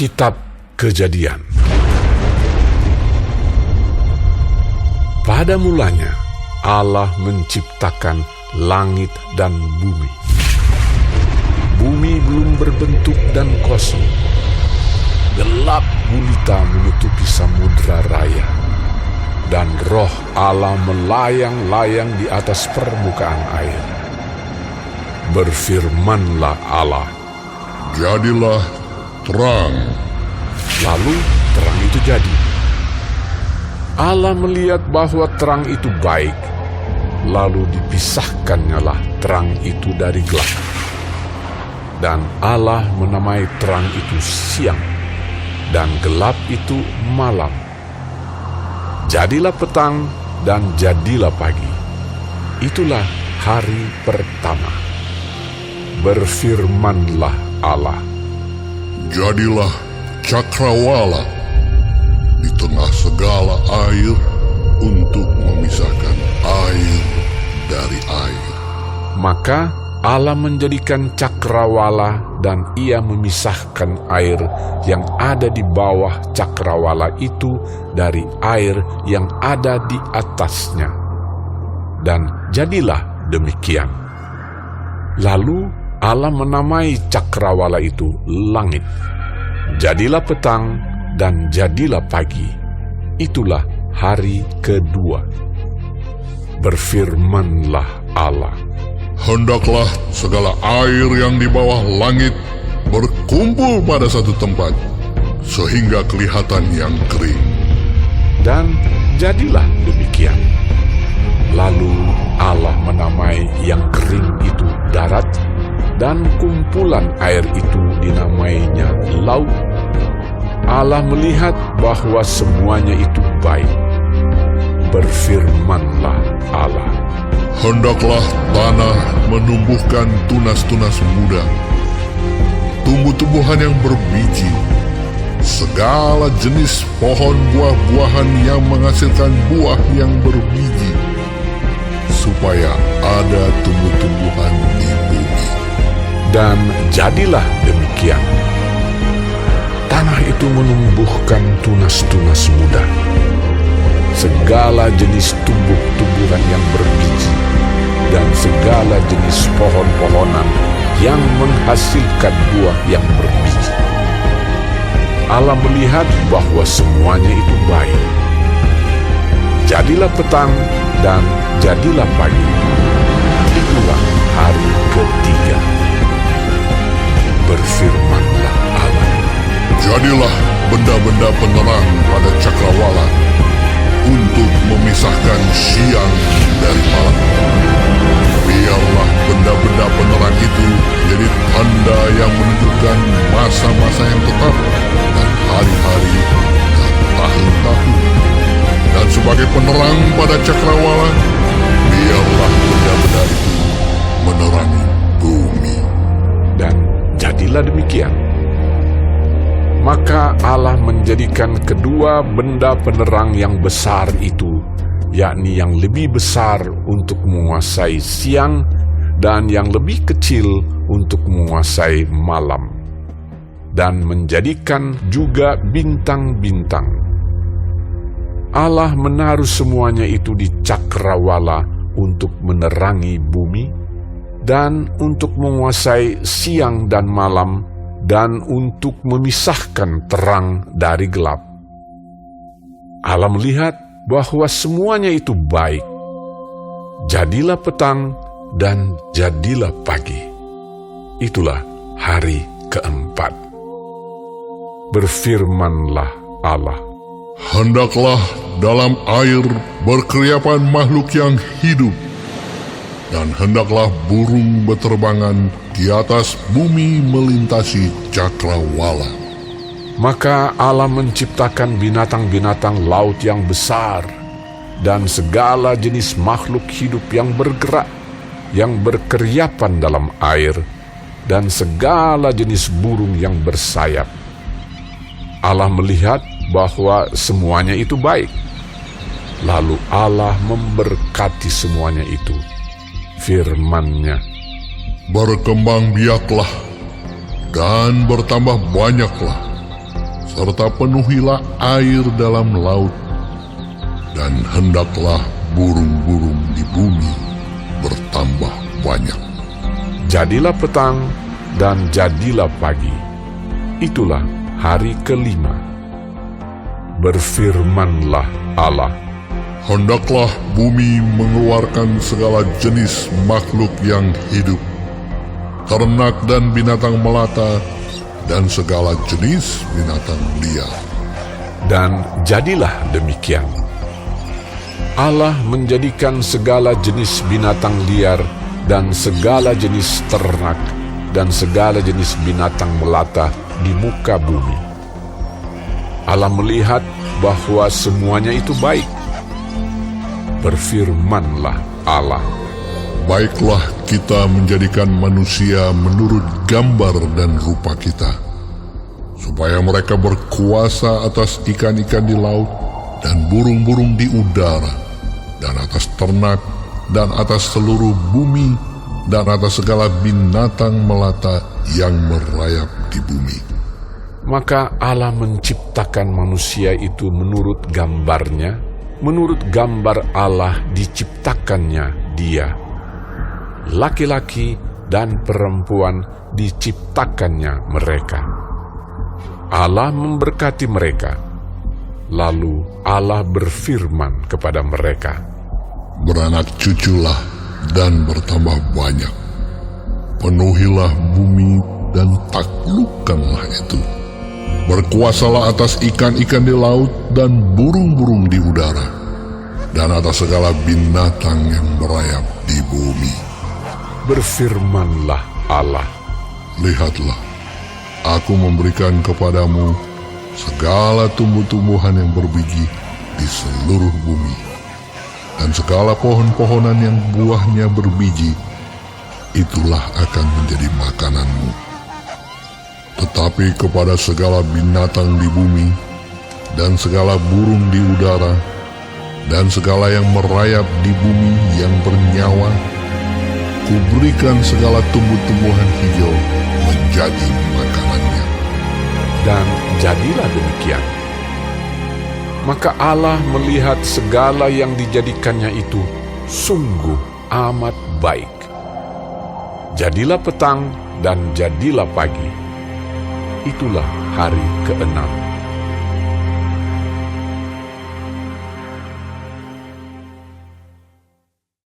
Kitab Kejadian. Pada mulanya Allah menciptakan langit dan bumi. Bumi belum berbentuk dan kosong. Gelap gulita menutupi samudra raya, dan roh Allah melayang-layang di atas permukaan air. Berfirmanlah Allah, "Jadilah terang." Lalu terang itu jadi. Allah melihat bahwa terang itu baik, lalu dipisahkannyalah terang itu dari gelap. Dan Allah menamai terang itu siang, dan gelap itu malam. Jadilah petang dan jadilah pagi. Itulah hari pertama. Berfirmanlah Allah, "Jadilah cakrawala di tengah segala air untuk memisahkan air dari air." Maka Allah menjadikan cakrawala dan ia memisahkan air yang ada di bawah cakrawala itu dari air yang ada di atasnya. Dan jadilah demikian. Lalu Allah menamai cakrawala itu langit. Jadilah petang dan jadilah pagi. Itulah hari kedua. Berfirmanlah Allah, "Hendaklah segala air yang di bawah langit berkumpul pada satu tempat, sehingga kelihatan yang kering." Dan jadilah demikian. Lalu Allah menamai yang kering itu darat, dan kumpulan air itu dinamainya laut. Allah melihat bahwa semuanya itu baik. Berfirmanlah Allah, "Hendaklah tanah menumbuhkan tunas-tunas muda, tumbuh-tumbuhan yang berbiji, segala jenis pohon buah-buahan yang menghasilkan buah yang berbiji, supaya ada tumbuh-tumbuhan di bumi." Dan jadilah demikian. Tanah itu menumbuhkan tunas-tunas muda, segala jenis tumbuh-tumbuhan yang berbiji, dan segala jenis pohon-pohonan yang menghasilkan buah yang berbiji. Allah melihat bahwa semuanya itu baik. Jadilah petang dan jadilah pagi. Itulah hari ketiga. Berfirmanlah Allah, "Jadilah benda-benda penerang pada cakrawala untuk memisahkan siang dari malam. Biarlah benda-benda penerang itu jadi tanda yang menunjukkan masa-masa yang tetap dan hari-hari dan tahun-tahun. Dan sebagai penerang pada cakrawala, biarlah benda-benda itu menerangi bumi." dan jadilah demikian. Maka Allah menjadikan kedua benda penerang yang besar itu, yakni yang lebih besar untuk menguasai siang dan yang lebih kecil untuk menguasai malam, dan menjadikan juga bintang-bintang. Allah menaruh semuanya itu di cakrawala untuk menerangi bumi, dan untuk menguasai siang dan malam, dan untuk memisahkan terang dari gelap. Allah melihat bahwa semuanya itu baik. Jadilah petang dan jadilah pagi. Itulah hari keempat. Berfirmanlah Allah, "Hendaklah dalam air berkeriapan makhluk yang hidup, dan hendaklah burung beterbangan di atas bumi melintasi cakrawala." Maka Allah menciptakan binatang-binatang laut yang besar, dan segala jenis makhluk hidup yang bergerak, yang berkeriapan dalam air, dan segala jenis burung yang bersayap. Allah melihat bahwa semuanya itu baik. Lalu Allah memberkati semuanya itu. Firman-Nya, "Berkembang biaklah dan bertambah banyaklah, serta penuhilah air dalam laut, dan hendaklah burung-burung di bumi bertambah banyak. Jadilah petang dan jadilah pagi. Itulah hari kelima. Berfirmanlah Allah, Hendaklah bumi mengeluarkan segala jenis makhluk yang hidup, ternak dan binatang melata, dan segala jenis binatang liar. dan jadilah demikian. Allah menjadikan segala jenis binatang liar dan segala jenis ternak dan segala jenis binatang melata di muka bumi. Allah melihat bahwa semuanya itu baik. Berfirmanlah Allah, Baiklah kita menjadikan manusia menurut gambar dan rupa kita, supaya mereka berkuasa atas ikan-ikan di laut dan burung-burung di udara, dan atas ternak, dan atas seluruh bumi, dan atas segala binatang melata yang merayap di bumi. Maka Allah menciptakan manusia itu menurut gambarnya, menurut gambar Allah diciptakannya dia. Laki-laki dan perempuan diciptakannya mereka. Allah memberkati mereka. Lalu Allah berfirman kepada mereka, Beranak cuculah dan bertambah banyak. Penuhilah bumi dan taklukkanlah itu. Berkuasalah atas ikan-ikan di laut dan burung-burung di udara, dan atas segala binatang yang merayap di bumi. berfirmanlah Allah, Lihatlah, aku memberikan kepadamu segala tumbuh-tumbuhan yang berbiji di seluruh bumi, dan segala pohon-pohonan yang buahnya berbiji, itulah akan menjadi makananmu. Tetapi kepada segala binatang di bumi, dan segala burung di udara, dan segala yang merayap di bumi yang bernyawa, kuberikan segala tumbuh-tumbuhan hijau menjadi makanannya. dan jadilah demikian. Maka Allah melihat segala yang dijadikannya itu sungguh amat baik. Jadilah petang dan jadilah pagi. Itulah hari ke-6.